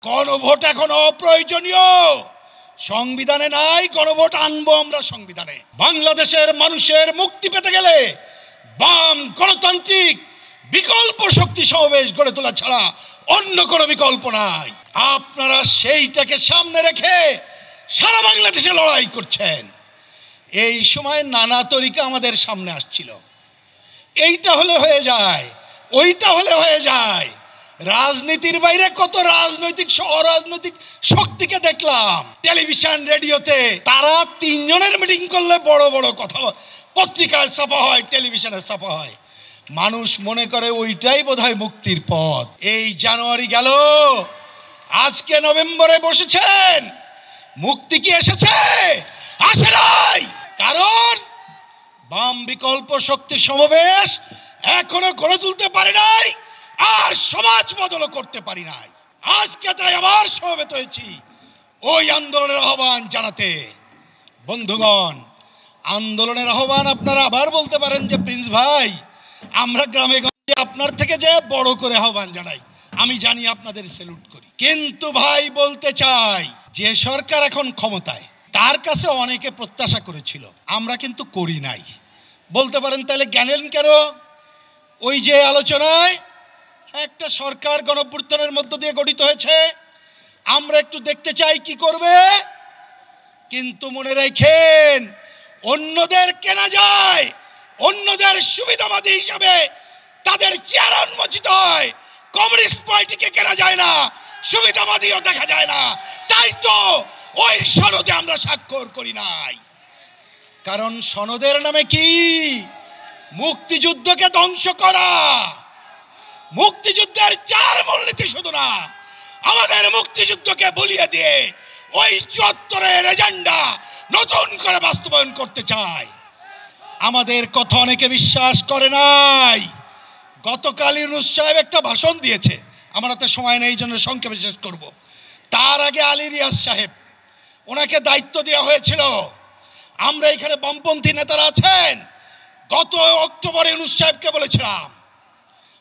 গণভোট এখন অপ্রয়োজনীয়, সংবিধানে নাই, গণভোট আনবো আমরা সংবিধানে। বাংলাদেশের মানুষের মুক্তি পেতে গেলে বাম গণতান্ত্রিক বিকল্প শক্তি সমাবেশ গড়ে তোলা ছাড়া অন্য কোনো বিকল্প নাই। আপনারা সেইটাকে সামনে রেখে সারা বাংলাদেশে লড়াই করছেন। এই সময় নানা তরিকা আমাদের সামনে আসছিল, এইটা হলে হয়ে যায়, ওইটা হলে হয়ে যায়। রাজনীতির বাইরে কত রাজনৈতিক অরাজনৈতিক শক্তিকে দেখলাম টেলিভিশন রেডিওতে। তারা তিনজনের মিটিং করলে বড় বড় কথা পত্রিকায় ছাপা হয়, টেলিভিশনে ছাপা হয়। মানুষ মনে করে ওইটাই বোধহয় মুক্তির পথ। এই জানুয়ারি গেল, আজকে নভেম্বরে বসেছেন, মুক্তি কি এসেছে? আসে নাই। কারণ বাম বিকল্প শক্তি সমাবেশ এখনো গড়ে তুলতে পারে নাই, আর সমাজ বদলও করতে পারি নাই। আজকে তাই আবার সমবেত হয়েছি ওই আন্দোলনের আহ্বান জানাতে। বন্ধুগণ, আন্দোলনের আহ্বান আপনারা আবার বলতে পারেন যে প্রিন্স ভাই, আমরা গ্রামে গঞ্জে আপনার থেকে যে বড় করে আহ্বান জানাই, আমি জানি আপনাদের স্যালুট করি। কিন্তু ভাই বলতে চাই, যে সরকার এখন ক্ষমতায় তার কাছে অনেকে প্রত্যাশা করেছিল, আমরা কিন্তু করি নাই। বলতে পারেন তাহলে জ্ঞানের কেন? ওই যে আলোচনায় একটা সরকার গণঅভ্যুত্থানের মধ্য দিয়ে গঠিত হয়েছে, আমরা একটু দেখতে চাই কি করবে। কিন্তু মনে রাখেন, অন্যদের কেনা যায়, অন্যদের সুবিধাবাদী হিসাবে তাদের চেয়ার উন্মোচিত হয়। কমিউনিস্ট পার্টিকে কেনা যায় না, সুবিধাবাদীও দেখা যায় না। তাই তো ওই সনদে আমরা স্বাক্ষর করি নাই। কারণ সনদের নামে কি? মুক্তিযুদ্ধকে ধ্বংস করা। মুক্তিযুদ্ধের চার মূলনীতি শুধু না, আমাদের মুক্তিযুদ্ধকে ভুলিয়ে দিয়ে ওই ৭৪-এর এজেন্ডা নতুন করে বাস্তবায়ন করতে চায়। আমাদের কথা অনেকে বিশ্বাস করে নাই। গতকাল ইউনূস সাহেব একটা ভাষণ দিয়েছে, আমার হাতে সময় নেই, এই জন্য সংক্ষেপে শেষ করব। তার আগে আলী রিয়াজ সাহেব, ওনাকে দায়িত্ব দেওয়া হয়েছিল। আমরা এখানে বামপন্থী নেতারা আছেন, গত অক্টোবরে ইউনূস সাহেবকে বলেছিলাম,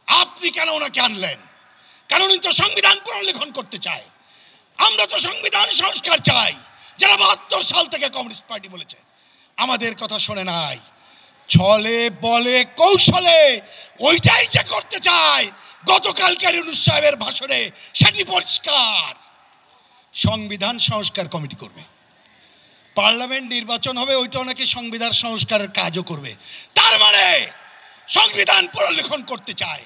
আপনি কেন ওনাকে আনলেন? কারণ উনি তো সংবিধান পুনর্লিখন করতে চায়। আমরা তো সংবিধান সংস্কার চাই, যারা ৭২ সাল থেকে কমিউনিস্ট পার্টি বলেছে। আমাদের কথা শোনে নাই। ছলে বলে কৌশলে ওইটাই যে করতে চায়, গতকালকার ইউনূস সাহেবের ভাষণে সেটি পরিষ্কার। সংবিধান সংস্কার কমিটি করবে, পার্লামেন্ট নির্বাচন হবে, ওইটাও নাকি সংবিধান সংস্কারের কাজও করবে। তার মানে সংবিধান পুনর্লিখন করতে চায়।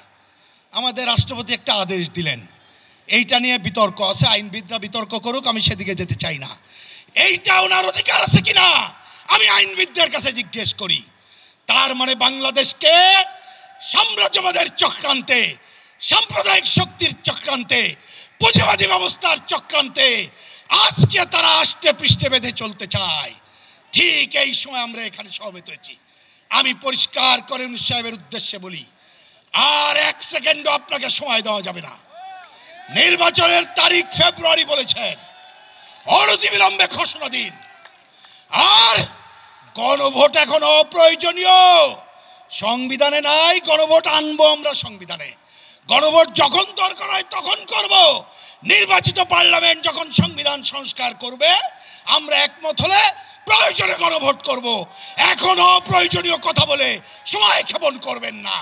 আমাদের রাষ্ট্রপতি একটা আদেশ দিলেন, এইটা নিয়ে বিতর্ক আছে, আইনবিদরা বিতর্ক করুক, আমি সেদিকে যেতে চাই না। এইটা ওনার অধিকার আছে কিনা আমি আইনবিদদের কাছে জিজ্ঞেস করি। তার মানে বাংলাদেশকে সাম্রাজ্যবাদের চক্রান্তে, সাম্প্রদায়িক শক্তির চক্রান্তে, পুঁজিবাদী ব্যবস্থার চক্রান্তে আজকে তারা আষ্টে পৃষ্ঠে বেঁধে চলতে চায়। ঠিক এই সময় আমরা এখানে সমবেত হয়েছি। আমি পরিষ্কার করে ইউনূস সাহেবের উদ্দেশ্যে বলি, আর এক সেকেন্ডও আপনাকে সময় দেওয়া যাবে না। নির্বাচনের তারিখ ফেব্রুয়ারি বলেছেন, অনতিবিলম্বে ঘোষণা দিন। আর গণভোট এখন অপ্রয়োজনীয়, সংবিধানে নাই, গণভোট আনবো আমরা সংবিধানে। গণভোট যখন দরকার হয় তখন করব। নির্বাচিত পার্লামেন্ট যখন সংবিধান সংস্কার করবে, আমরা একমত হলে প্রয়োজনে গণভোট করব। এখন অপ্রয়োজনীয় কথা বলে সময় ক্ষেপণ করবেন না।